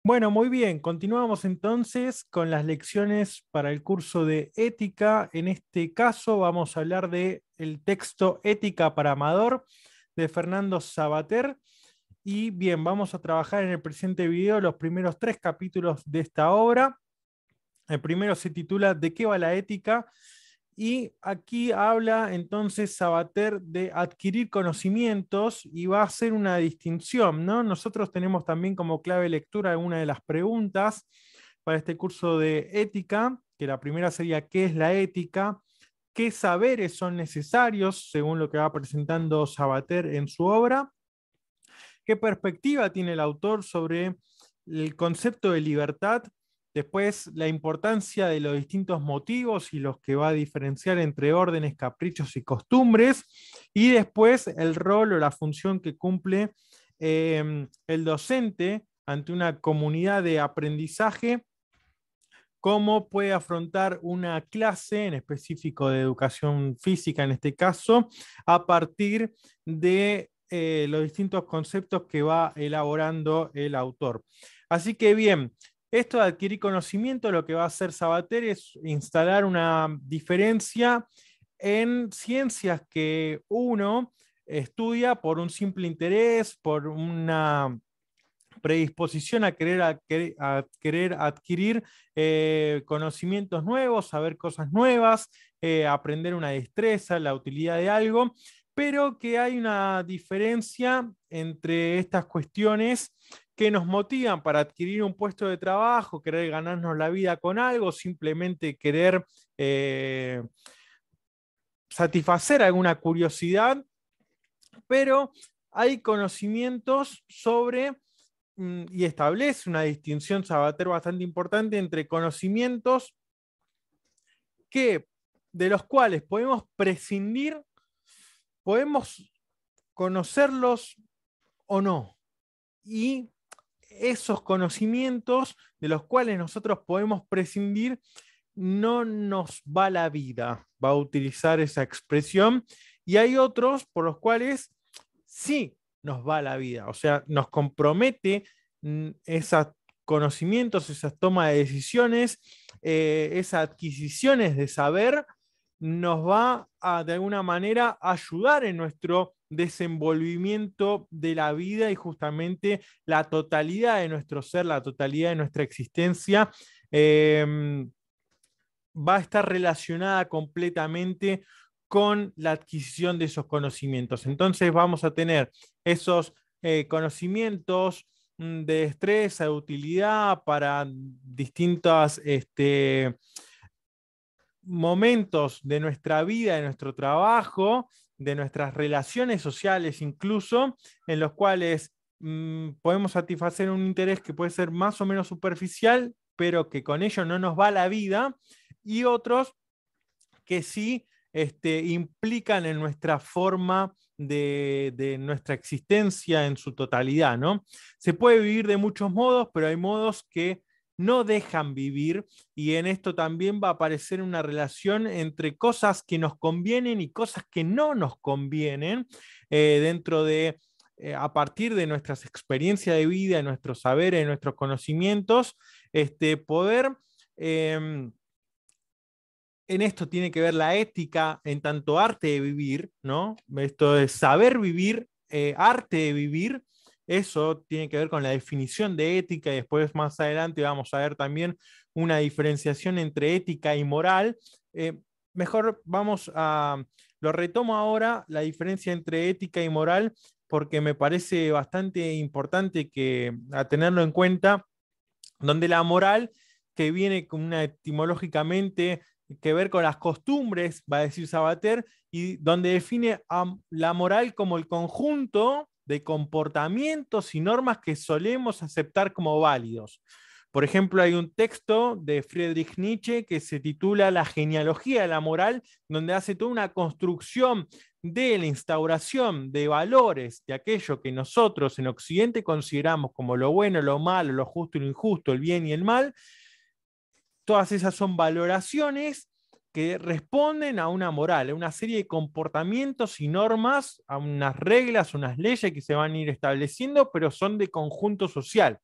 Bueno, muy bien. Continuamos entonces con las lecciones para el curso de ética. En este caso vamos a hablar de el texto Ética para Amador de Fernando Savater. Y bien, vamos a trabajar en el presente video los primeros tres capítulos de esta obra. El primero se titula ¿De qué va la ética? Y aquí habla entonces Sabater de adquirir conocimientos y va a hacer una distinción, ¿no? Nosotros tenemos también como clave de lectura una de las preguntas para este curso de ética, que la primera sería ¿qué es la ética? ¿Qué saberes son necesarios según lo que va presentando Sabater en su obra? ¿Qué perspectiva tiene el autor sobre el concepto de libertad? Después, la importancia de los distintos motivos y los que va a diferenciar entre órdenes, caprichos y costumbres. Y después, el rol o la función que cumple el docente ante una comunidad de aprendizaje, cómo puede afrontar una clase, en específico de educación física en este caso, a partir de los distintos conceptos que va elaborando el autor. Así que bien, esto de adquirir conocimiento, lo que va a hacer Sabater es instalar una diferencia en ciencias que uno estudia por un simple interés, por una predisposición a querer adquirir conocimientos nuevos, saber cosas nuevas, aprender una destreza, la utilidad de algo, pero que hay una diferencia entre estas cuestiones que nos motivan para adquirir un puesto de trabajo, querer ganarnos la vida con algo, simplemente querer satisfacer alguna curiosidad, pero hay conocimientos sobre y establece una distinción Sabater bastante importante entre conocimientos que, de los cuales podemos prescindir, podemos conocerlos o no. Y esos conocimientos de los cuales nosotros podemos prescindir, no nos va la vida, va a utilizar esa expresión, y hay otros por los cuales sí nos va la vida, o sea, nos compromete esos conocimientos, esas tomas de decisiones, esas adquisiciones de saber, nos va a de alguna manera ayudar en nuestro desenvolvimiento de la vida y justamente la totalidad de nuestro ser, la totalidad de nuestra existencia, va a estar relacionada completamente con la adquisición de esos conocimientos. Entonces vamos a tener esos conocimientos de destreza, de utilidad para distintos momentos de nuestra vida, de nuestro trabajo, de nuestras relaciones sociales incluso, en los cuales podemos satisfacer un interés que puede ser más o menos superficial, pero que con ello no nos va la vida, y otros que sí implican en nuestra forma de nuestra existencia en su totalidad, ¿no? Se puede vivir de muchos modos, pero hay modos que no dejan vivir, y en esto también va a aparecer una relación entre cosas que nos convienen y cosas que no nos convienen dentro de, a partir de nuestras experiencias de vida, de nuestros saberes, de nuestros conocimientos, poder en esto tiene que ver la ética en tanto arte de vivir, ¿no? Esto es saber vivir, arte de vivir, eso tiene que ver con la definición de ética, y después más adelante vamos a ver también una diferenciación entre ética y moral. Eh, Mejor lo retomo ahora, la diferencia entre ética y moral, porque me parece bastante importante a tenerlo en cuenta, donde la moral, que viene con una etimológicamente que ver con las costumbres, va a decir Sabater, y donde define a la moral como el conjunto de comportamientos y normas que solemos aceptar como válidos. Por ejemplo, hay un texto de Friedrich Nietzsche que se titula La genealogía de la moral, donde hace toda una construcción de la instauración de valores, de aquello que nosotros en Occidente consideramos como lo bueno, lo malo, lo justo y lo injusto, el bien y el mal. Todas esas son valoraciones que responden a una moral, a una serie de comportamientos y normas, a unas reglas, unas leyes que se van a ir estableciendo, pero son de conjunto social.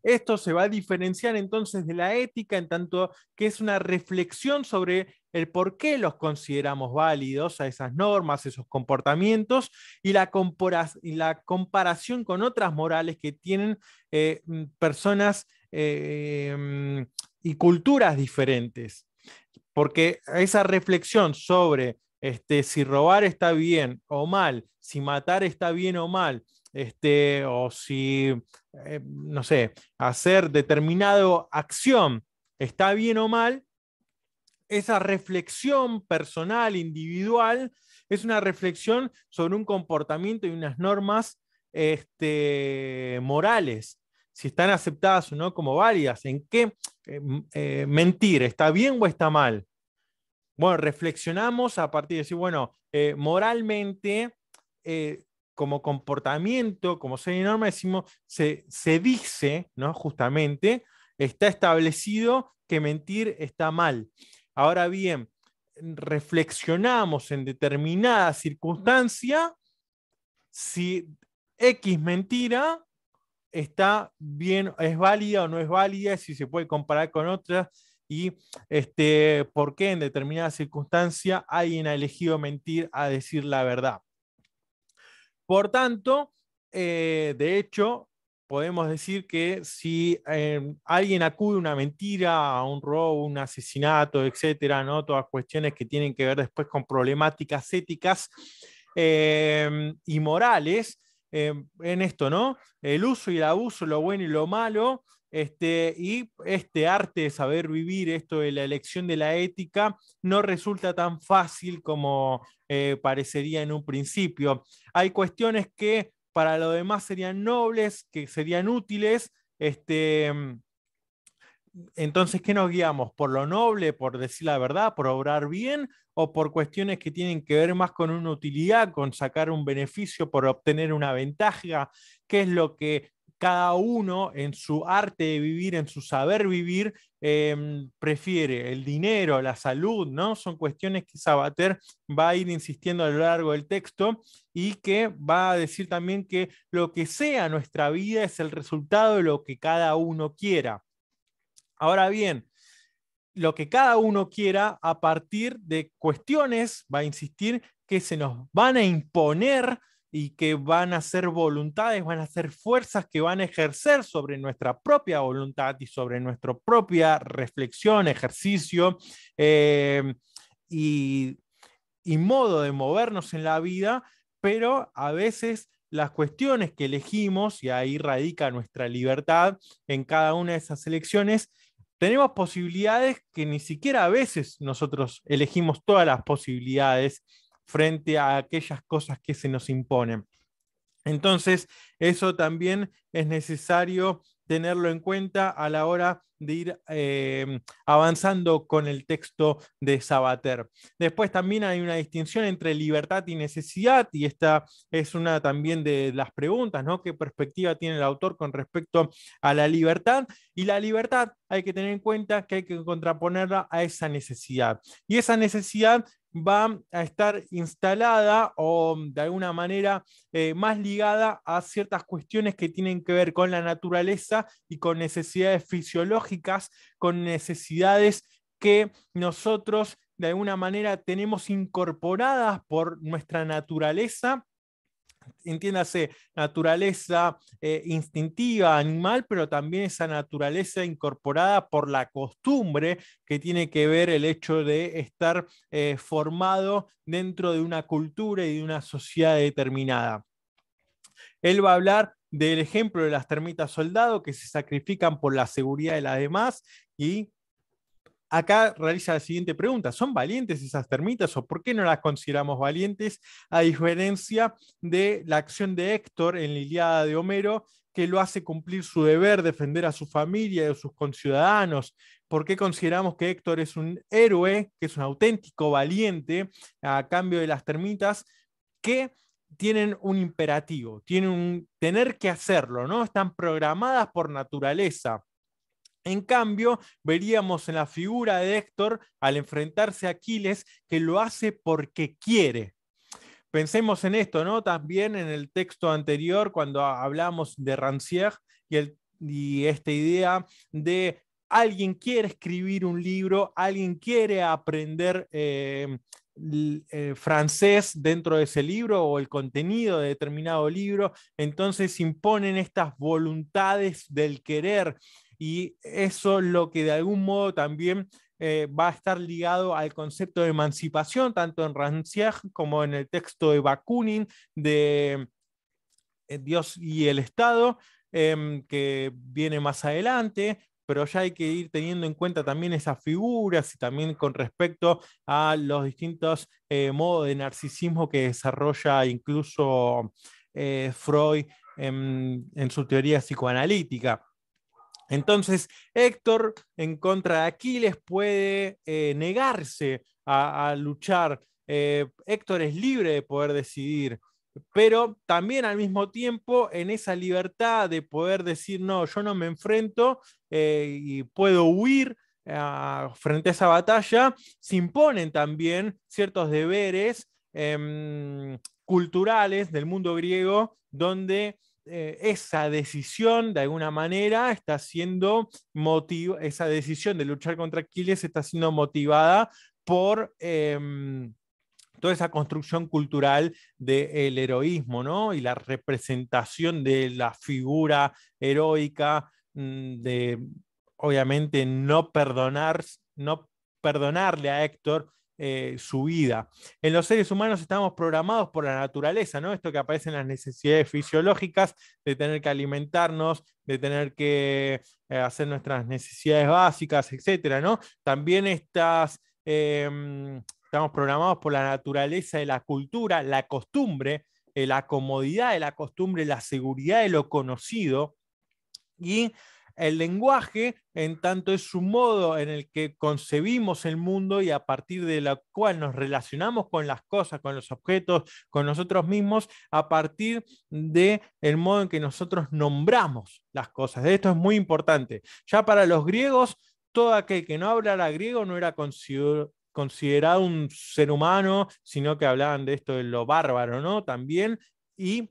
Esto se va a diferenciar entonces de la ética, en tanto que es una reflexión sobre el por qué los consideramos válidos a esas normas, esos comportamientos, y la comparación con otras morales que tienen personas y culturas diferentes. Porque esa reflexión sobre si robar está bien o mal, si matar está bien o mal, o si, no sé, hacer determinada acción está bien o mal, esa reflexión personal, individual, es una reflexión sobre un comportamiento y unas normas morales, si están aceptadas o no como válidas, en qué mentir, ¿está bien o está mal? Bueno, reflexionamos a partir de decir, bueno, moralmente, como comportamiento, como serie de norma, decimos, se dice, ¿no? Justamente, está establecido que mentir está mal. Ahora bien, reflexionamos en determinada circunstancia si X mentira está bien, es válida o no es válida, si se puede comparar con otras y por qué en determinada circunstancia alguien ha elegido mentir a decir la verdad. Por tanto, de hecho, podemos decir que si alguien acude a una mentira, a un robo, un asesinato, etcétera, ¿no? Todas cuestiones que tienen que ver después con problemáticas éticas y morales, en esto, ¿no? El uso y el abuso, lo bueno y lo malo, y este arte de saber vivir, esto de la elección de la ética, no resulta tan fácil como parecería en un principio. Hay cuestiones que para lo demás serían nobles, que serían útiles, entonces, ¿qué nos guiamos? ¿Por lo noble, por decir la verdad, por obrar bien, o por cuestiones que tienen que ver más con una utilidad, con sacar un beneficio, por obtener una ventaja? ¿Qué es lo que cada uno en su arte de vivir, en su saber vivir, prefiere? El dinero, la salud, ¿no? Son cuestiones que Sabater va a ir insistiendo a lo largo del texto y que va a decir también que lo que sea nuestra vida es el resultado de lo que cada uno quiera. Ahora bien, lo que cada uno quiera a partir de cuestiones, va a insistir, que se nos van a imponer y que van a ser voluntades, van a ser fuerzas que van a ejercer sobre nuestra propia voluntad y sobre nuestra propia reflexión, ejercicio y, y modo de movernos en la vida, pero a veces las cuestiones que elegimos, y ahí radica nuestra libertad en cada una de esas elecciones, tenemos posibilidades que ni siquiera a veces nosotros elegimos todas las posibilidades frente a aquellas cosas que se nos imponen. Entonces, eso también es necesario tenerlo en cuenta a la hora de ir avanzando con el texto de Sabater. Después también hay una distinción entre libertad y necesidad, y esta es una también de las preguntas, ¿no? ¿Qué perspectiva tiene el autor con respecto a la libertad? Y la libertad hay que tener en cuenta que hay que contraponerla a esa necesidad. Y esa necesidad va a estar instalada o de alguna manera más ligada a ciertas cuestiones que tienen que ver con la naturaleza y con necesidades fisiológicas, con necesidades que nosotros de alguna manera tenemos incorporadas por nuestra naturaleza, entiéndase, naturaleza instintiva, animal, pero también esa naturaleza incorporada por la costumbre, que tiene que ver el hecho de estar formado dentro de una cultura y de una sociedad determinada. Él va a hablar del ejemplo de las termitas soldado que se sacrifican por la seguridad de las demás, y acá realiza la siguiente pregunta: ¿son valientes esas termitas o por qué no las consideramos valientes? A diferencia de la acción de Héctor en la Ilíada de Homero, que lo hace cumplir su deber, defender a su familia y a sus conciudadanos. ¿Por qué consideramos que Héctor es un héroe, que es un auténtico valiente, a cambio de las termitas que tienen un imperativo, tienen un tener que hacerlo, ¿no? Están programadas por naturaleza? En cambio, veríamos en la figura de Héctor, al enfrentarse a Aquiles, que lo hace porque quiere. Pensemos en esto, ¿no? También en el texto anterior, cuando hablamos de Rancière, y y esta idea de alguien quiere escribir un libro, alguien quiere aprender francés dentro de ese libro o el contenido de determinado libro, entonces imponen estas voluntades del querer y eso lo que de algún modo también va a estar ligado al concepto de emancipación, tanto en Rancière como en el texto de Bakunin de Dios y el Estado, que viene más adelante, pero ya hay que ir teniendo en cuenta también esas figuras y también con respecto a los distintos modos de narcisismo que desarrolla incluso Freud en su teoría psicoanalítica. Entonces, Héctor, en contra de Aquiles, puede negarse a luchar. Héctor es libre de poder decidir, pero también al mismo tiempo en esa libertad de poder decir, no, yo no me enfrento y puedo huir frente a esa batalla, se imponen también ciertos deberes culturales del mundo griego donde esa decisión de alguna manera está siendo esa decisión de luchar contra Aquiles está siendo motivada por toda esa construcción cultural del heroísmo, ¿no? Y la representación de la figura heroica, de obviamente no perdonarle a Héctor su vida. En los seres humanos estamos programados por la naturaleza, ¿no? Esto que aparece en las necesidades fisiológicas de tener que alimentarnos, de tener que hacer nuestras necesidades básicas, etcétera, ¿no? También estamos programados por la naturaleza de la cultura, la costumbre, la comodidad de la costumbre, la seguridad de lo conocido y el lenguaje, en tanto es un modo en el que concebimos el mundo y a partir de la cual nos relacionamos con las cosas, con los objetos, con nosotros mismos, a partir del modo en que nosotros nombramos las cosas. Esto es muy importante. Ya para los griegos, todo aquel que no hablara griego no era considerado un ser humano, sino que hablaban de esto de lo bárbaro, ¿no? También, y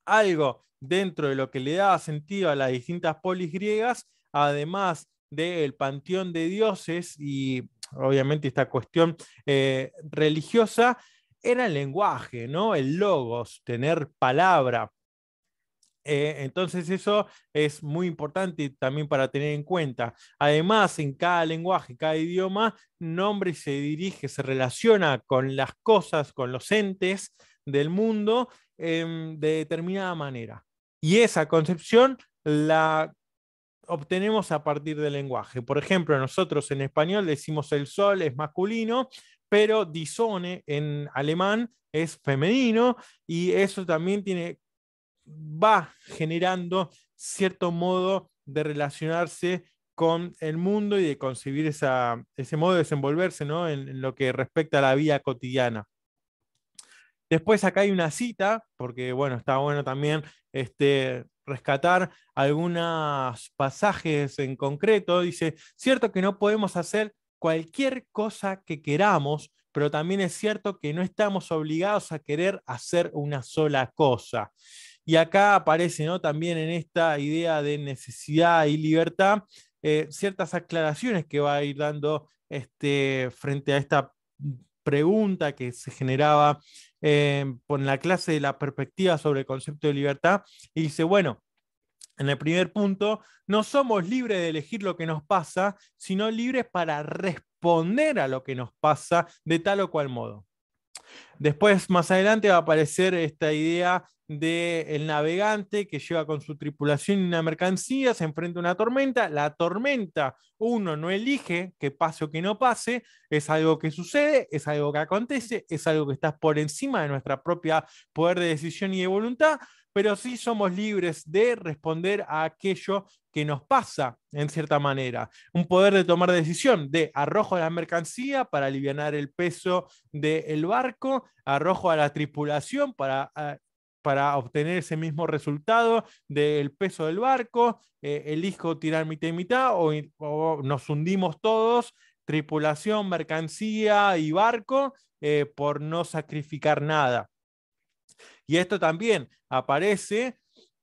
algo dentro de lo que le daba sentido a las distintas polis griegas, además del panteón de dioses y obviamente esta cuestión religiosa, era el lenguaje, ¿no? El logos, tener palabra. Entonces eso es muy importante también para tener en cuenta. Además, en cada lenguaje, cada idioma, nombre se dirige, se relaciona con las cosas, con los entes del mundo de determinada manera. Y esa concepción la obtenemos a partir del lenguaje. Por ejemplo, nosotros en español decimos el sol es masculino, pero die Sonne en alemán es femenino y eso también va generando cierto modo de relacionarse con el mundo y de concebir ese modo de desenvolverse, ¿no? En lo que respecta a la vida cotidiana. Después acá hay una cita, porque bueno, está bueno también rescatar algunos pasajes en concreto. Dice, cierto que no podemos hacer cualquier cosa que queramos, pero también es cierto que no estamos obligados a querer hacer una sola cosa. Y acá aparece, ¿no? También en esta idea de necesidad y libertad, ciertas aclaraciones que va a ir dando frente a esta pregunta que se generaba por la clase de la perspectiva sobre el concepto de libertad, y dice, bueno, en el primer punto, no somos libres de elegir lo que nos pasa, sino libres para responder a lo que nos pasa de tal o cual modo. Después, más adelante, va a aparecer esta idea del navegante que lleva con su tripulación una mercancía, se enfrenta a una tormenta. La tormenta, uno no elige que pase o que no pase, es algo que sucede, es algo que acontece, es algo que está por encima de nuestra propia poder de decisión y de voluntad, pero sí somos libres de responder a aquello que nos pasa en cierta manera. Un poder de tomar decisión de arrojo a la mercancía para aliviar el peso del barco, arrojo a la tripulación para obtener ese mismo resultado del peso del barco, elijo tirar mitad y mitad o nos hundimos todos, tripulación, mercancía y barco, por no sacrificar nada. Y esto también aparece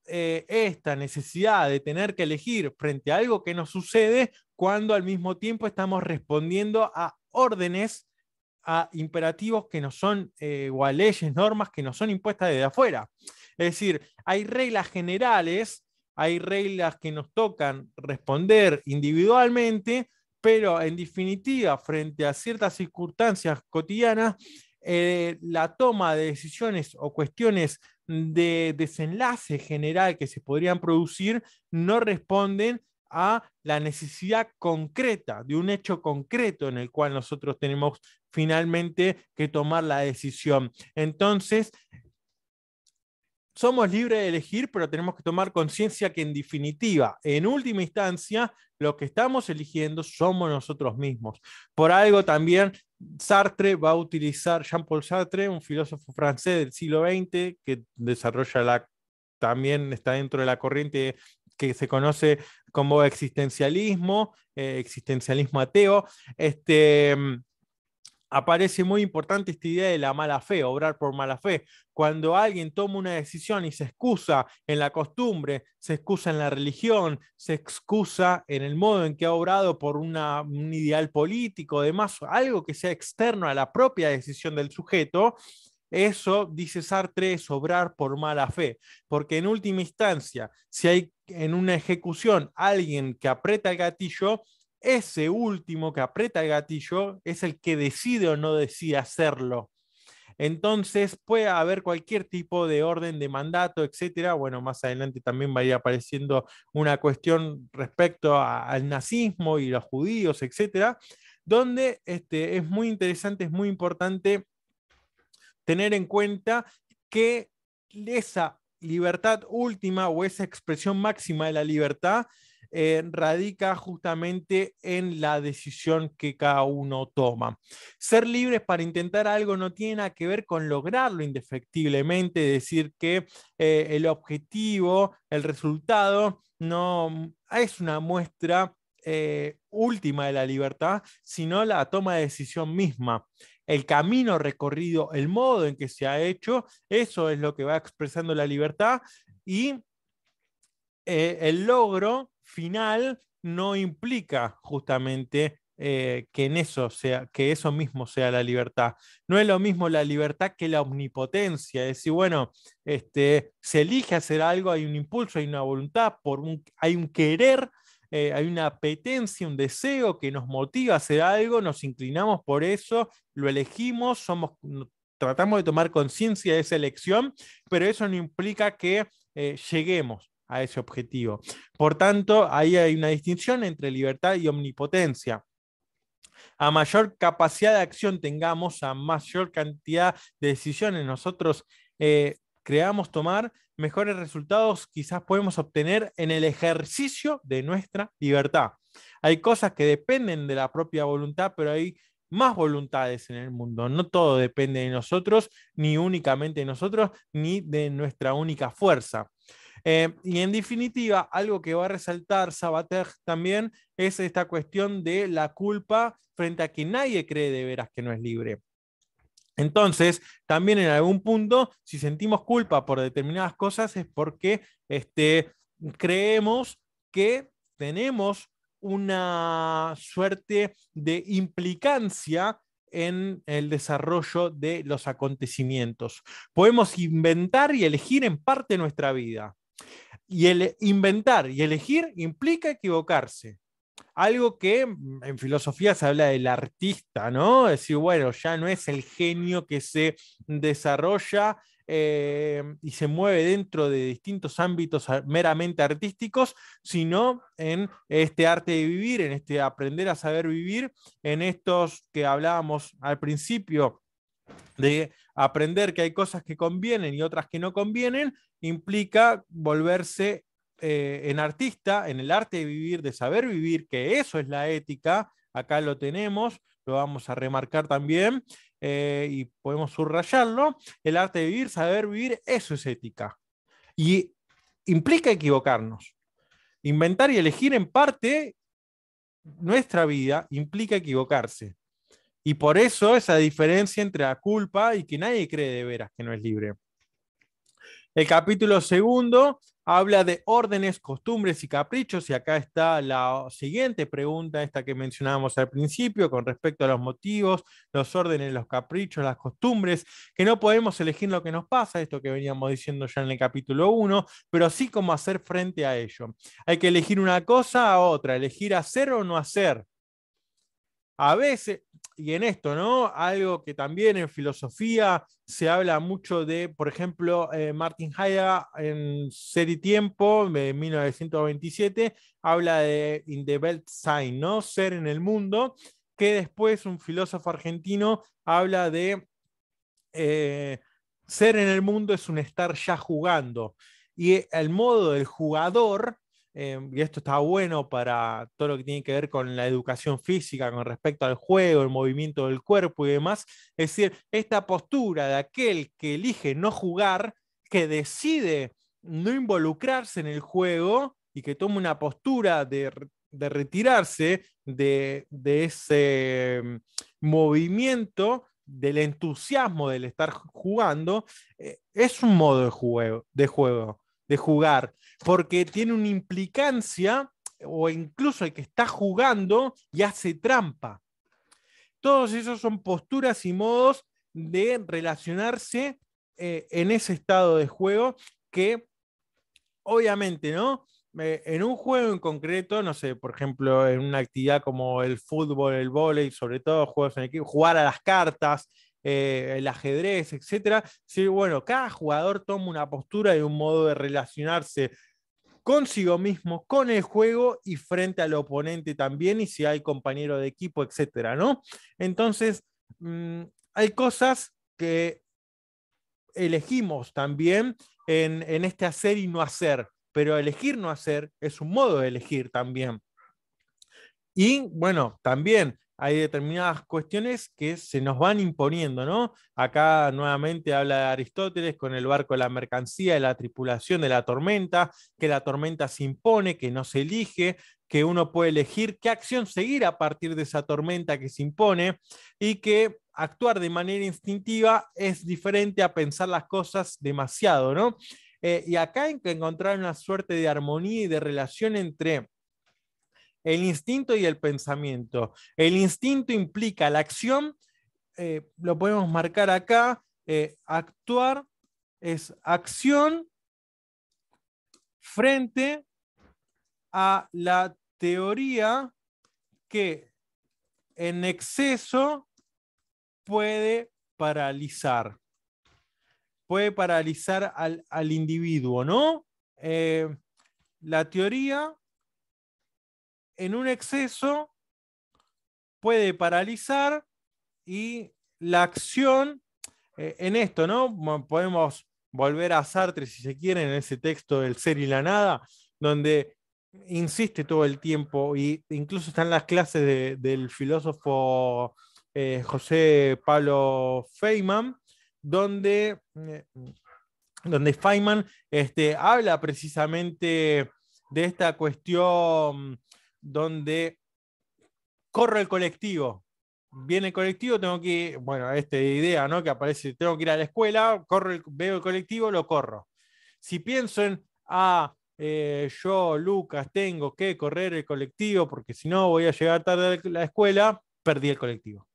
esta necesidad de tener que elegir frente a algo que nos sucede cuando al mismo tiempo estamos respondiendo a órdenes, a imperativos que no son, o a leyes, normas que nos son impuestas desde afuera. Es decir, hay reglas generales, hay reglas que nos tocan responder individualmente, pero en definitiva, frente a ciertas circunstancias cotidianas, la toma de decisiones o cuestiones de desenlace general que se podrían producir no responden a la necesidad concreta, de un hecho concreto en el cual nosotros tenemos finalmente que tomar la decisión. Entonces, somos libres de elegir, pero tenemos que tomar conciencia que en definitiva, en última instancia, lo que estamos eligiendo somos nosotros mismos. Por algo también Sartre va a utilizar, Jean-Paul Sartre, un filósofo francés del siglo XX, que desarrolla también está dentro de la corriente que se conoce como existencialismo, existencialismo ateo. Aparece muy importante esta idea de la mala fe, obrar por mala fe. Cuando alguien toma una decisión y se excusa en la costumbre, se excusa en la religión, se excusa en el modo en que ha obrado por un ideal político, demás, algo que sea externo a la propia decisión del sujeto, eso, dice Sartre, es obrar por mala fe, porque en última instancia, si hay en una ejecución alguien que aprieta el gatillo, ese último que aprieta el gatillo es el que decide o no decide hacerlo. Entonces puede haber cualquier tipo de orden de mandato, etcétera. Bueno, más adelante también va a ir apareciendo una cuestión respecto al nazismo y los judíos, etcétera, donde es muy interesante, es muy importante tener en cuenta que esa libertad última o esa expresión máxima de la libertad radica justamente en la decisión que cada uno toma. Ser libres para intentar algo no tiene nada que ver con lograrlo indefectiblemente, decir que el objetivo, el resultado, no es una muestra última de la libertad, sino la toma de decisión misma. El camino recorrido, el modo en que se ha hecho, eso es lo que va expresando la libertad, y el logro final no implica justamente que en eso sea, que eso mismo sea la libertad. No es lo mismo la libertad que la omnipotencia. Es decir, bueno, se elige hacer algo, hay un impulso, hay una voluntad, hay un querer, hay una apetencia, un deseo que nos motiva a hacer algo, nos inclinamos por eso, lo elegimos, tratamos de tomar conciencia de esa elección, pero eso no implica que lleguemos a ese objetivo. Por tanto, ahí hay una distinción entre libertad y omnipotencia. A mayor capacidad de acción tengamos, a mayor cantidad de decisiones nosotros creamos tomar, mejores resultados quizás podemos obtener en el ejercicio de nuestra libertad. Hay cosas que dependen de la propia voluntad, pero hay más voluntades en el mundo. No todo depende de nosotros, ni únicamente de nosotros, ni de nuestra única fuerza. Y en definitiva, algo que va a resaltar Sabater también es esta cuestión de la culpa frente a que nadie cree de veras que no es libre. Entonces, también en algún punto, si sentimos culpa por determinadas cosas, es porque creemos que tenemos una suerte de implicancia en el desarrollo de los acontecimientos. Podemos inventar y elegir en parte nuestra vida. Y el inventar y elegir implica equivocarse. Algo que en filosofía se habla del artista, ¿no? Es decir, bueno, ya no es el genio que se desarrolla y se mueve dentro de distintos ámbitos meramente artísticos, sino en este arte de vivir, en este aprender a saber vivir, en estos que hablábamos al principio, de aprender que hay cosas que convienen y otras que no convienen, implica volverse en artista, en el arte de vivir, de saber vivir, que eso es la ética. Acá lo tenemos, lo vamos a remarcar también y podemos subrayarlo. El arte de vivir, saber vivir, eso es ética. Y implica equivocarnos. Inventar y elegir en parte nuestra vida implica equivocarse. Y por eso esa diferencia entre la culpa y que nadie cree de veras que no es libre. El capítulo segundo habla de órdenes, costumbres y caprichos, y acá está la siguiente pregunta, esta que mencionábamos al principio, con respecto a los motivos, los órdenes, los caprichos, las costumbres, que no podemos elegir lo que nos pasa, esto que veníamos diciendo ya en el capítulo 1, pero sí cómo hacer frente a ello. Hay que elegir una cosa a otra, elegir hacer o no hacer. A veces, y en esto, ¿no? Algo que también en filosofía se habla mucho de, por ejemplo, Martin Heidegger en Ser y Tiempo, de 1927, habla de in the Welt sein, ¿no? Ser en el mundo, que después un filósofo argentino habla de ser en el mundo es un estar ya jugando. Y el modo del jugador, y esto está bueno para todo lo que tiene que ver con la educación física, con respecto al juego, el movimiento del cuerpo y demás, es decir, esta postura de aquel que elige no jugar, que decide no involucrarse en el juego y que toma una postura de retirarse de ese movimiento, del entusiasmo del estar jugando, es un modo de jugar, porque tiene una implicancia, o incluso el que está jugando y hace trampa. Todos esos son posturas y modos de relacionarse en ese estado de juego que obviamente, ¿no? En un juego en concreto, no sé, por ejemplo, en una actividad como el fútbol, el vóley, sobre todo juegos en equipo, jugar a las cartas, el ajedrez, etcétera. Sí, bueno, cada jugador toma una postura y un modo de relacionarse consigo mismo, con el juego y frente al oponente también, y si hay compañero de equipo, etcétera, ¿no? Entonces, hay cosas que elegimos también en este hacer y no hacer, pero elegir no hacer es un modo de elegir también. Y bueno, también hay determinadas cuestiones que se nos van imponiendo, ¿no? Acá nuevamente habla de Aristóteles con el barco de la mercancía, de la tripulación de la tormenta, que la tormenta se impone, que no se elige, que uno puede elegir qué acción seguir a partir de esa tormenta que se impone y que actuar de manera instintiva es diferente a pensar las cosas demasiado, ¿no? Y acá hay que encontrar una suerte de armonía y de relación entre el instinto y el pensamiento. El instinto implica la acción, lo podemos marcar acá, actuar es acción frente a la teoría que en exceso puede paralizar. Puede paralizar al individuo, ¿no? La teoría en un exceso puede paralizar y la acción en esto, ¿no? Podemos volver a Sartre, si se quiere, en ese texto del ser y la nada, donde insiste todo el tiempo, y incluso están las clases del filósofo José Pablo Feynman, donde, donde Feynman habla precisamente de esta cuestión donde corre el colectivo. Viene el colectivo, tengo que ir, bueno, esta idea, ¿no? Que aparece, tengo que ir a la escuela, veo el colectivo, lo corro. Si pienso en, yo, Lucas, tengo que correr el colectivo porque si no voy a llegar tarde a la escuela, perdí el colectivo.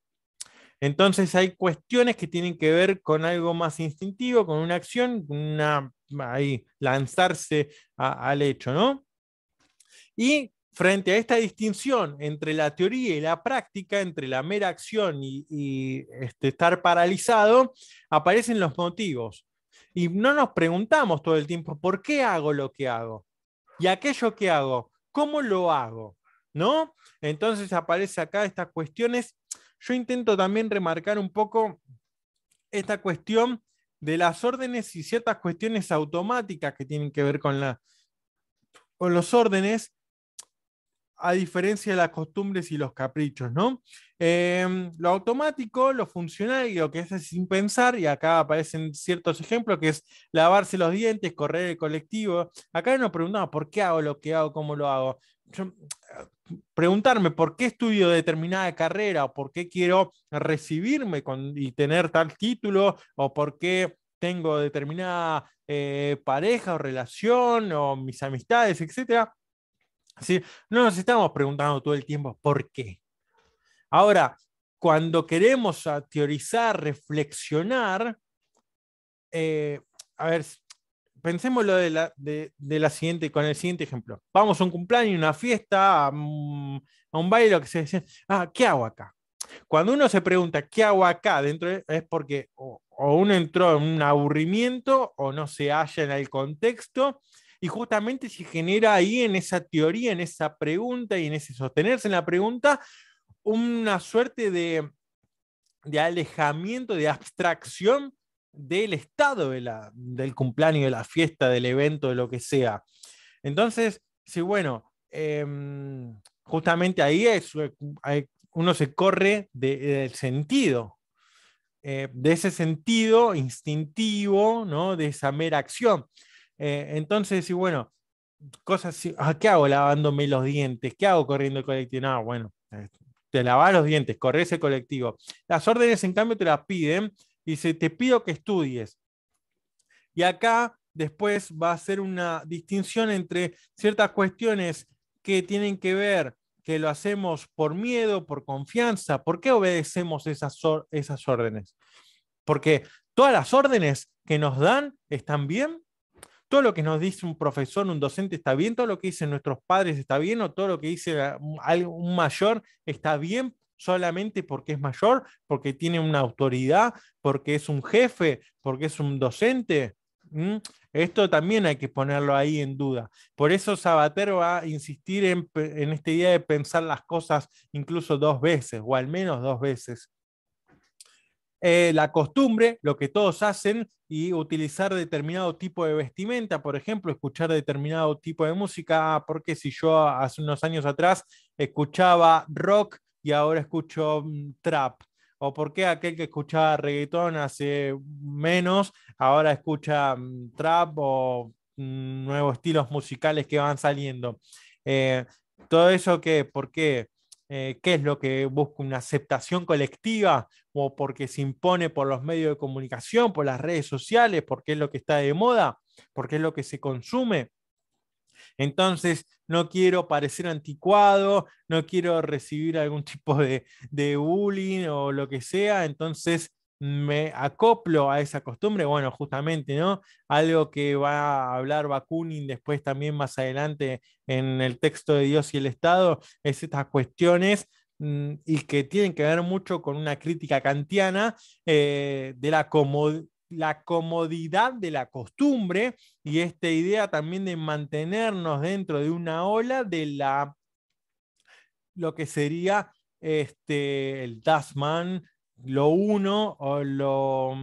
Entonces hay cuestiones que tienen que ver con algo más instintivo, con una acción, ahí, lanzarse al hecho, ¿no? Y frente a esta distinción entre la teoría y la práctica, entre la mera acción y estar paralizado, aparecen los motivos. Y no nos preguntamos todo el tiempo, ¿por qué hago lo que hago? Y aquello que hago, ¿cómo lo hago? ¿No? Entonces aparece acá estas cuestiones. Yo intento también remarcar un poco esta cuestión de las órdenes y ciertas cuestiones automáticas que tienen que ver con los órdenes, a diferencia de las costumbres y los caprichos, ¿no? Lo automático, lo funcional y lo que es sin pensar, y acá aparecen ciertos ejemplos, que es lavarse los dientes, correr el colectivo. Acá nos preguntamos por qué hago lo que hago, cómo lo hago. Preguntarme por qué estudio determinada carrera, o por qué quiero recibirme y tener tal título, o por qué tengo determinada pareja o relación, o mis amistades, etcétera. ¿Sí? No nos estamos preguntando todo el tiempo por qué. Ahora, cuando queremos teorizar, reflexionar, a ver, pensémoslo de la siguiente, con el siguiente ejemplo. Vamos a un cumpleaños, una fiesta, a un baile, lo que se dice, ¿qué hago acá? Cuando uno se pregunta qué hago acá dentro es porque o uno entró en un aburrimiento o no se halla en el contexto, y justamente se genera ahí en esa teoría, en esa pregunta y en ese sostenerse en la pregunta, una suerte de alejamiento, de abstracción del estado del cumpleaños, de la fiesta, del evento, de lo que sea. Entonces, sí, bueno, justamente ahí uno se corre del sentido, de ese sentido instintivo, ¿no? De esa mera acción. Entonces, sí, bueno, cosas así, ¿qué hago lavándome los dientes? ¿Qué hago corriendo el colectivo? No, bueno, te lavas los dientes, corres el colectivo. Las órdenes, en cambio, te las piden y se te pido que estudies. Y acá después va a ser una distinción entre ciertas cuestiones que tienen que ver que lo hacemos por miedo, por confianza. ¿Por qué obedecemos esas órdenes? Porque todas las órdenes que nos dan están bien. Todo lo que nos dice un profesor, un docente está bien, todo lo que dicen nuestros padres está bien, o todo lo que dice un mayor está bien solamente porque es mayor, porque tiene una autoridad, porque es un jefe, porque es un docente. ¿Mm? Esto también hay que ponerlo ahí en duda. Por eso Sabater va a insistir en esta idea de pensar las cosas incluso dos veces, o al menos dos veces. La costumbre, lo que todos hacen, y utilizar determinado tipo de vestimenta, por ejemplo, escuchar determinado tipo de música, porque si yo hace unos años atrás escuchaba rock y ahora escucho trap, o por qué aquel que escuchaba reggaetón hace menos, ahora escucha trap o nuevos estilos musicales que van saliendo. Eh, Todo eso que, ¿por qué? ¿Qué es lo que busca? ¿Una aceptación colectiva? ¿O porque se impone por los medios de comunicación, por las redes sociales, porque es lo que está de moda, porque es lo que se consume? Entonces, no quiero parecer anticuado, no quiero recibir algún tipo de bullying o lo que sea, entonces me acoplo a esa costumbre. Bueno, justamente, ¿no? Algo que va a hablar Bakunin después también más adelante en el texto de Dios y el Estado, es estas cuestiones y que tienen que ver mucho con una crítica kantiana de la comodidad de la costumbre, y esta idea también de mantenernos dentro de una ola de lo que sería el Das Man, lo uno o lo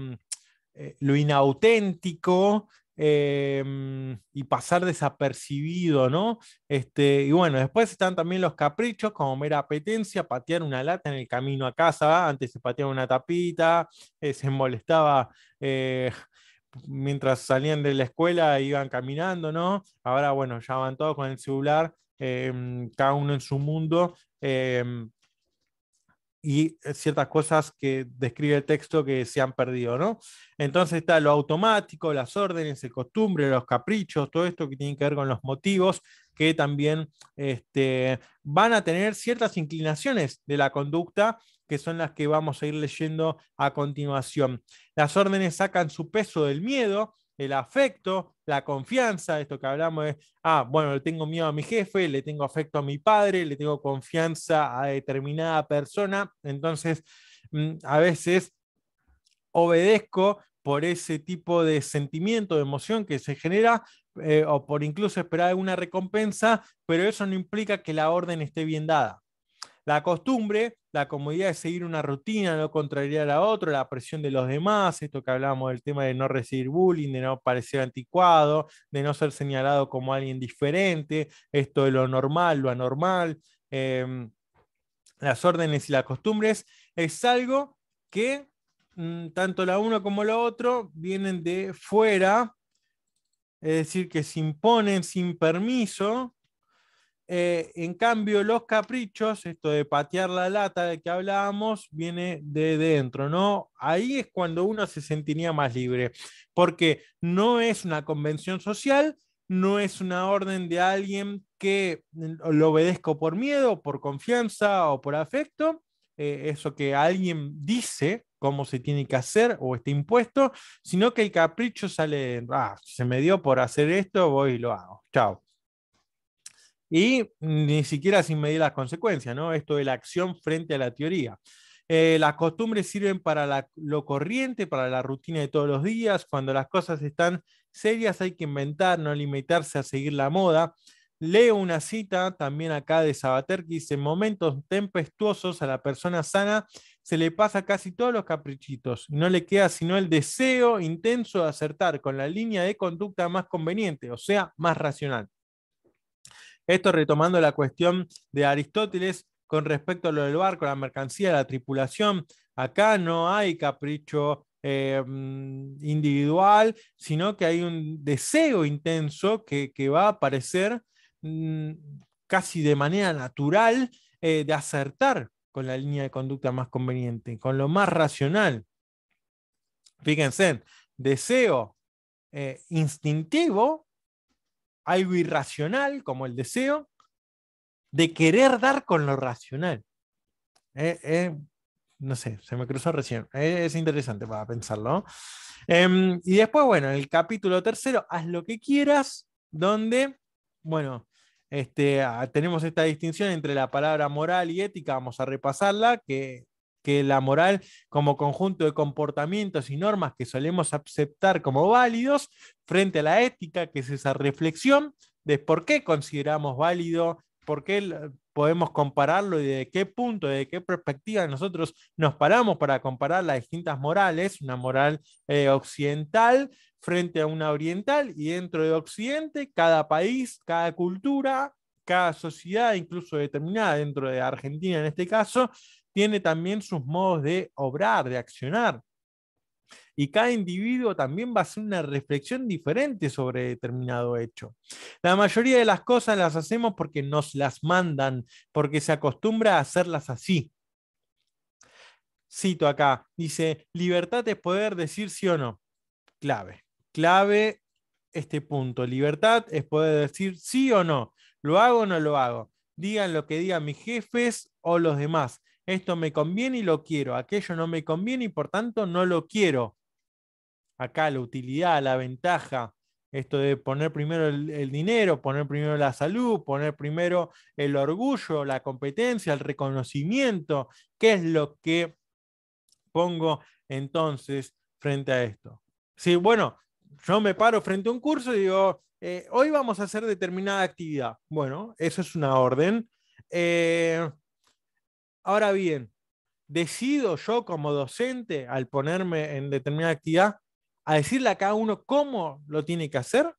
inauténtico, y pasar desapercibido, ¿no? Y bueno, después están también los caprichos como mera apetencia, patear una lata en el camino a casa, antes se pateaba una tapita, se molestaba mientras salían de la escuela, iban caminando, ¿no? Ahora, bueno, ya van todos con el celular, cada uno en su mundo. Y ciertas cosas que describe el texto que se han perdido, ¿no? Entonces está lo automático, las órdenes, el costumbre, los caprichos, todo esto que tiene que ver con los motivos, que también van a tener ciertas inclinaciones de la conducta, que son las que vamos a ir leyendo a continuación. Las órdenes sacan su peso del miedo, el afecto, la confianza, esto que hablamos de, bueno, le tengo miedo a mi jefe, le tengo afecto a mi padre, le tengo confianza a determinada persona, entonces a veces obedezco por ese tipo de sentimiento, de emoción que se genera, o por incluso esperar alguna recompensa, pero eso no implica que la orden esté bien dada. La costumbre, la comodidad de seguir una rutina, no contrariar a otro, la presión de los demás, esto que hablábamos del tema de no recibir bullying, de no parecer anticuado, de no ser señalado como alguien diferente, esto de lo normal, lo anormal, las órdenes y las costumbres, es algo que tanto la uno como lo otro vienen de fuera, es decir, que se imponen sin permiso, En cambio, los caprichos, esto de patear la lata de que hablábamos, viene de dentro, ¿no? Ahí es cuando uno se sentiría más libre, porque no es una convención social, no es una orden de alguien que lo obedezco por miedo, por confianza o por afecto, eso que alguien dice cómo se tiene que hacer o está impuesto, sino que el capricho sale, se me dio por hacer esto, voy y lo hago. Chao. Y ni siquiera sin medir las consecuencias, ¿no? Esto de la acción frente a la teoría. Las costumbres sirven para lo corriente, para la rutina de todos los días. Cuando las cosas están serias hay que inventar, no limitarse a seguir la moda. Leo una cita también acá de Sabater que dice: en momentos tempestuosos a la persona sana se le pasa casi todos los caprichitos y no le queda sino el deseo intenso de acertar con la línea de conducta más conveniente, o sea, más racional. Esto retomando la cuestión de Aristóteles con respecto a lo del barco, la mercancía, la tripulación. Acá no hay capricho individual, sino que hay un deseo intenso que va a aparecer casi de manera natural de acertar con la línea de conducta más conveniente, con lo más racional. Fíjense, deseo instintivo, algo irracional como el deseo, de querer dar con lo racional. No sé, se me cruzó recién. Es interesante para pensarlo. Y después, bueno, en el capítulo tercero, haz lo que quieras, donde, bueno, tenemos esta distinción entre la palabra moral y ética, vamos a repasarla, que la moral como conjunto de comportamientos y normas que solemos aceptar como válidos, frente a la ética, que es esa reflexión de por qué consideramos válido, por qué podemos compararlo y de qué punto, de qué perspectiva nosotros nos paramos para comparar las distintas morales, una moral occidental frente a una oriental, y dentro de Occidente, cada país, cada cultura, cada sociedad, incluso determinada dentro de Argentina en este caso, tiene también sus modos de obrar, de accionar. Y cada individuo también va a hacer una reflexión diferente sobre determinado hecho. La mayoría de las cosas las hacemos porque nos las mandan, porque se acostumbra a hacerlas así. Cito acá, dice: libertad es poder decir sí o no. Clave, clave este punto. Libertad es poder decir sí o no. ¿Lo hago o no lo hago? Digan lo que digan mis jefes o los demás. Esto me conviene y lo quiero. Aquello no me conviene y por tanto no lo quiero. Acá la utilidad, la ventaja, esto de poner primero el dinero, poner primero la salud, poner primero el orgullo, la competencia, el reconocimiento. ¿Qué es lo que pongo entonces frente a esto? Sí, bueno, yo me paro frente a un curso y digo, hoy vamos a hacer determinada actividad. Bueno, eso es una orden. Ahora bien, decido yo como docente, al ponerme en determinada actividad, a decirle a cada uno cómo lo tiene que hacer.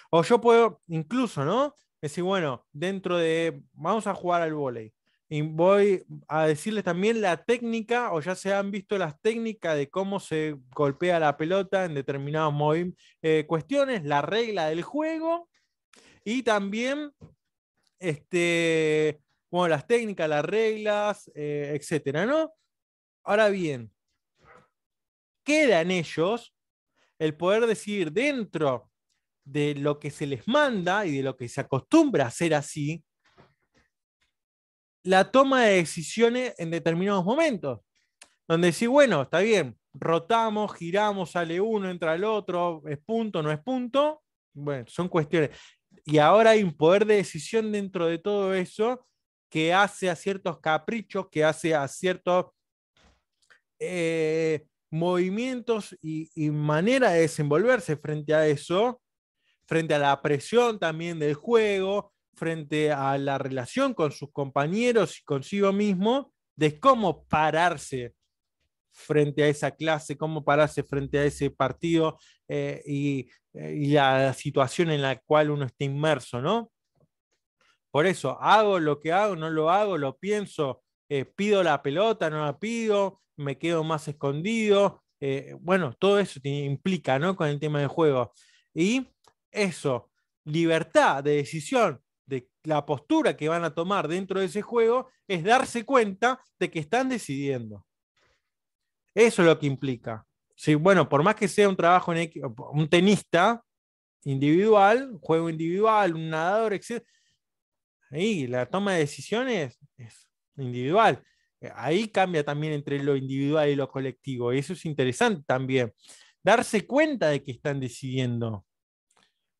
O yo puedo incluso, ¿no? Decir, bueno, dentro de, vamos a jugar al vóley. Y voy a decirles también la técnica, o ya se han visto las técnicas de cómo se golpea la pelota en determinadas cuestiones, la regla del juego, y también bueno, las técnicas, las reglas, etcétera, ¿no? Ahora bien, queda en ellos el poder decidir dentro de lo que se les manda y de lo que se acostumbra a hacer así, la toma de decisiones en determinados momentos. Donde sí, bueno, está bien, rotamos, giramos, sale uno, entra el otro, es punto, no es punto. Bueno, son cuestiones. Y ahora hay un poder de decisión dentro de todo eso que hace a ciertos caprichos, que hace a ciertos movimientos y manera de desenvolverse frente a eso, frente a la presión también del juego, frente a la relación con sus compañeros y consigo mismo, de cómo pararse frente a esa clase, cómo pararse frente a ese partido y la situación en la cual uno está inmerso, ¿no? Por eso, hago lo que hago, no lo hago, lo pienso, pido la pelota, no la pido, me quedo más escondido. Bueno, todo eso implica, ¿no? Con el tema del juego. Y eso, libertad de decisión de la postura que van a tomar dentro de ese juego es darse cuenta de que están decidiendo. Eso es lo que implica. Sí, bueno, por más que sea un trabajo en un tenista individual, un juego individual, un nadador, etc., ahí la toma de decisiones es individual. Ahí cambia también entre lo individual y lo colectivo. Y eso es interesante también. Darse cuenta de que están decidiendo.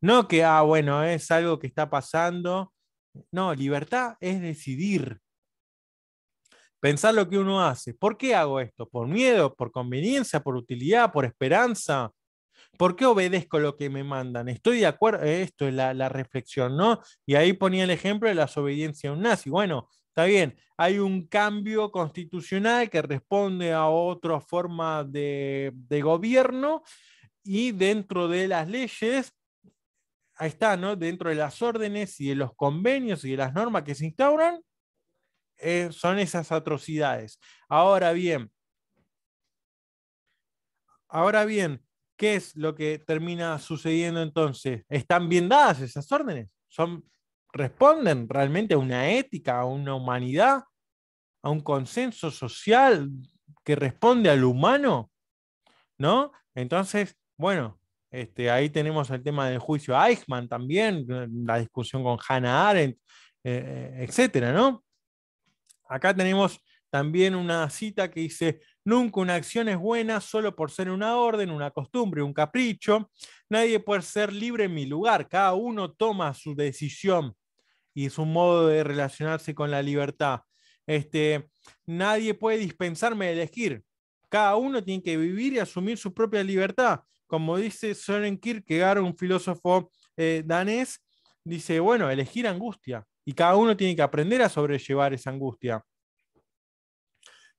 No que, bueno, es algo que está pasando. No, libertad es decidir. Pensar lo que uno hace. ¿Por qué hago esto? ¿Por miedo? ¿Por conveniencia? ¿Por utilidad? ¿Por esperanza? ¿Por qué obedezco lo que me mandan? Estoy de acuerdo, esto es la reflexión, ¿no? Y ahí ponía el ejemplo de la desobediencia a un nazi. Bueno, está bien, hay un cambio constitucional que responde a otra forma de gobierno y dentro de las leyes, ahí está, ¿no? Dentro de las órdenes y de los convenios y de las normas que se instauran, son esas atrocidades. Ahora bien, Ahora bien, ¿qué es lo que termina sucediendo entonces? ¿Están bien dadas esas órdenes? ¿Responden realmente a una ética, a una humanidad, a un consenso social que responde al humano? ¿No? Entonces, bueno, ahí tenemos el tema del juicio a Eichmann también, la discusión con Hannah Arendt, etcétera, ¿no? Acá tenemos también una cita que dice: nunca una acción es buena solo por ser una orden, una costumbre, un capricho. Nadie puede ser libre en mi lugar. Cada uno toma su decisión y su modo de relacionarse con la libertad. Nadie puede dispensarme de elegir. Cada uno tiene que vivir y asumir su propia libertad. Como dice Søren Kierkegaard, un filósofo danés, dice, bueno, elegir angustia. Y cada uno tiene que aprender a sobrellevar esa angustia.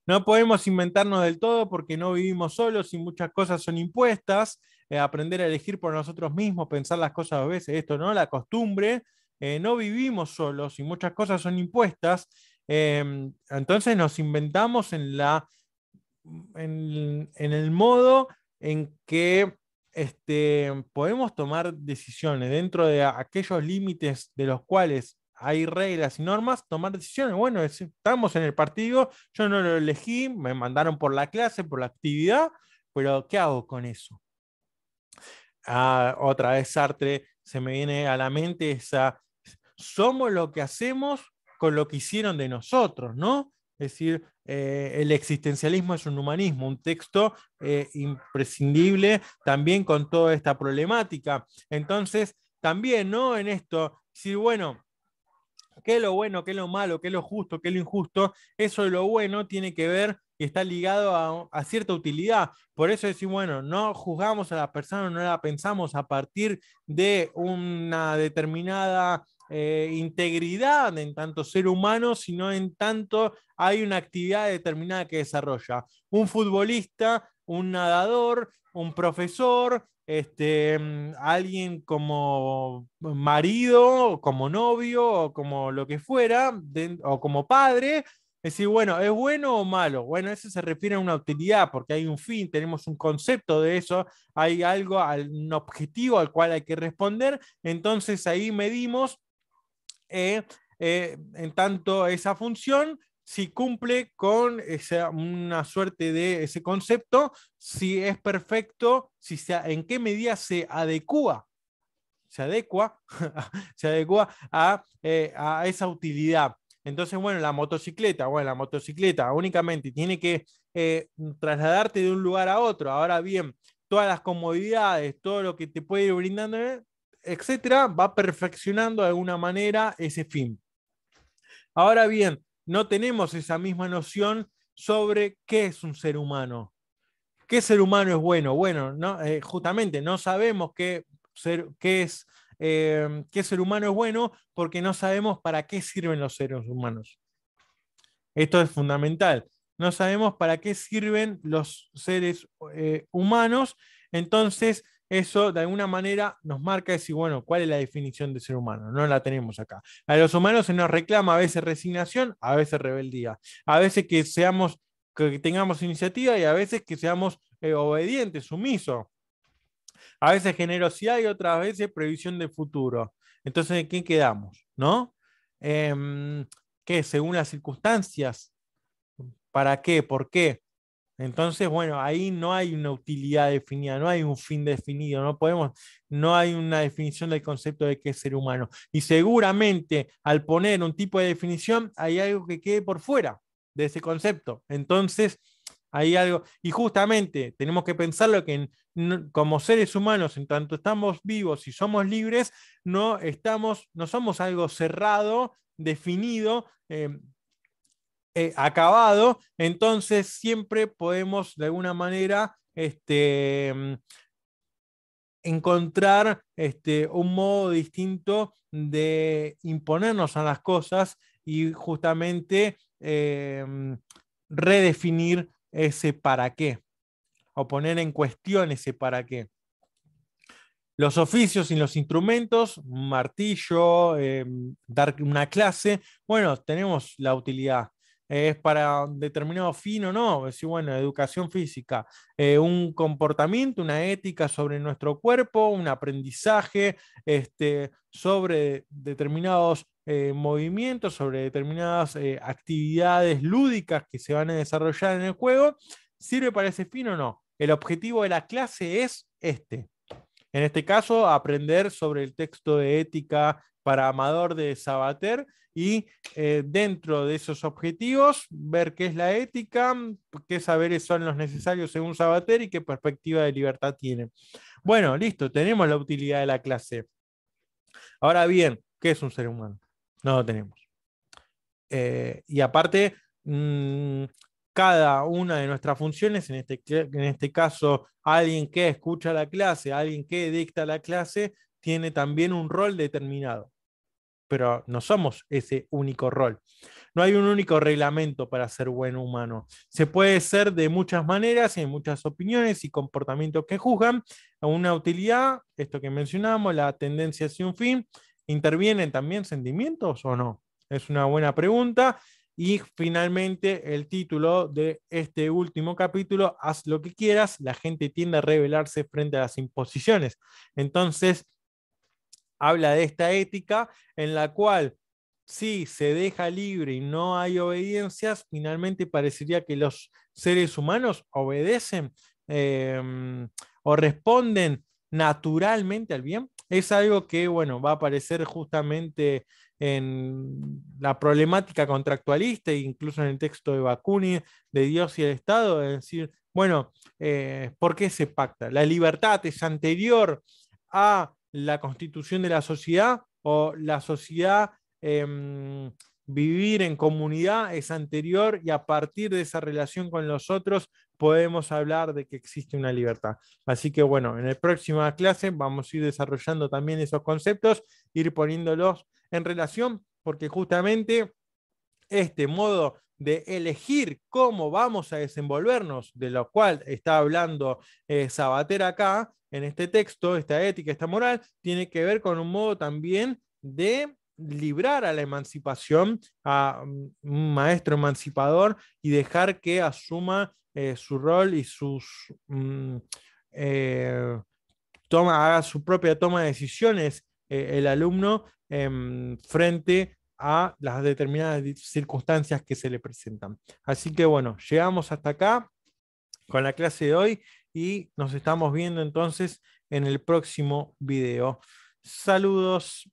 No podemos inventarnos del todo porque no vivimos solos y muchas cosas son impuestas. Aprender a elegir por nosotros mismos, pensar las cosas a veces, esto, ¿no? La costumbre. No vivimos solos y muchas cosas son impuestas. Entonces nos inventamos en el modo en que podemos tomar decisiones dentro de aquellos límites de los cuales hay reglas y normas, tomar decisiones. Bueno, estamos en el partido, yo no lo elegí, me mandaron por la clase, por la actividad, pero ¿qué hago con eso? Otra vez Sartre se me viene a la mente somos lo que hacemos con lo que hicieron de nosotros, ¿no? Es decir, el existencialismo es un humanismo, un texto imprescindible también con toda esta problemática. Entonces, también, ¿no? En esto, si bueno, qué es lo bueno, qué es lo malo, qué es lo justo, qué es lo injusto, eso de lo bueno tiene que ver y está ligado a cierta utilidad. Por eso decimos, bueno, no juzgamos a la persona, no la pensamos a partir de una determinada integridad en tanto ser humano, sino en tanto hay una actividad determinada que desarrolla. Un futbolista, un nadador, un profesor, alguien como marido, como novio, o como lo que fuera, o como padre, es decir, bueno, ¿es bueno o malo? Bueno, eso se refiere a una utilidad, porque hay un fin, tenemos un concepto de eso, hay algo, un objetivo al cual hay que responder, entonces ahí medimos en tanto esa función, si cumple con una suerte de ese concepto, si es perfecto, en qué medida se adecua a esa utilidad. Entonces, bueno, la motocicleta únicamente tiene que trasladarte de un lugar a otro. Ahora bien, todas las comodidades, todo lo que te puede ir brindando, etcétera, va perfeccionando de alguna manera ese fin. Ahora bien, no tenemos esa misma noción sobre qué es un ser humano. ¿Qué ser humano es bueno? Bueno, no, justamente no sabemos qué ser humano es bueno porque no sabemos para qué sirven los seres humanos. Esto es fundamental. No sabemos para qué sirven los seres humanos, entonces eso de alguna manera nos marca decir, bueno, ¿cuál es la definición de ser humano? No la tenemos acá. A los humanos se nos reclama a veces resignación, a veces rebeldía, a veces que tengamos iniciativa y a veces que seamos obedientes, sumisos, a veces generosidad y otras veces previsión del futuro. Entonces, ¿en qué quedamos? ¿No? ¿Qué? Según las circunstancias. ¿Para qué? ¿Por qué? Entonces, bueno, ahí no hay una utilidad definida, no hay un fin definido, no hay una definición del concepto de qué es ser humano. Y seguramente al poner un tipo de definición hay algo que quede por fuera de ese concepto. Entonces, hay algo, y justamente tenemos que pensarlo que como seres humanos, en tanto estamos vivos y somos libres, no somos algo cerrado, definido, acabado, entonces siempre podemos de alguna manera encontrar un modo distinto de imponernos a las cosas y justamente redefinir ese para qué, o poner en cuestión ese para qué. Los oficios y los instrumentos, martillo, dar una clase, bueno, tenemos la utilidad. ¿Es para determinado fin o no? Es decir, bueno, educación física, un comportamiento, una ética sobre nuestro cuerpo, un aprendizaje sobre determinados movimientos, sobre determinadas actividades lúdicas que se van a desarrollar en el juego. ¿Sirve para ese fin o no? El objetivo de la clase es este. En este caso, aprender sobre el texto de ética para Amador de Sabater y dentro de esos objetivos, ver qué es la ética, qué saberes son los necesarios según Sabater y qué perspectiva de libertad tiene. Bueno, listo, tenemos la utilidad de la clase. Ahora bien, ¿qué es un ser humano? No lo tenemos. Y aparte, cada una de nuestras funciones, en este caso, alguien que escucha la clase, alguien que dicta la clase, tiene también un rol determinado. Pero no somos ese único rol. No hay un único reglamento para ser buen humano. Se puede ser de muchas maneras y hay muchas opiniones y comportamientos que juzgan. Una utilidad, esto que mencionamos, la tendencia hacia un fin. ¿Intervienen también sentimientos o no? Es una buena pregunta. Y finalmente, el título de este último capítulo, haz lo que quieras, la gente tiende a rebelarse frente a las imposiciones. Entonces, habla de esta ética en la cual si se deja libre y no hay obediencias, finalmente parecería que los seres humanos obedecen o responden naturalmente al bien. Es algo que, bueno, va a aparecer justamente en la problemática contractualista e incluso en el texto de Bakunin de Dios y el Estado, es decir, bueno, ¿por qué se pacta? ¿La libertad es anterior a la constitución de la sociedad o la sociedad vivir en comunidad es anterior y a partir de esa relación con los otros podemos hablar de que existe una libertad? Así que bueno, en la próxima clase vamos a ir desarrollando también esos conceptos, ir poniéndolos en relación, porque justamente este modo de elegir cómo vamos a desenvolvernos, de lo cual está hablando Sabater acá, en este texto, esta ética, esta moral, tiene que ver con un modo también de librar a la emancipación, a un maestro emancipador y dejar que asuma su rol y haga su propia toma de decisiones el alumno frente a las determinadas circunstancias que se le presentan. Así que bueno, llegamos hasta acá con la clase de hoy y nos estamos viendo entonces en el próximo video. Saludos.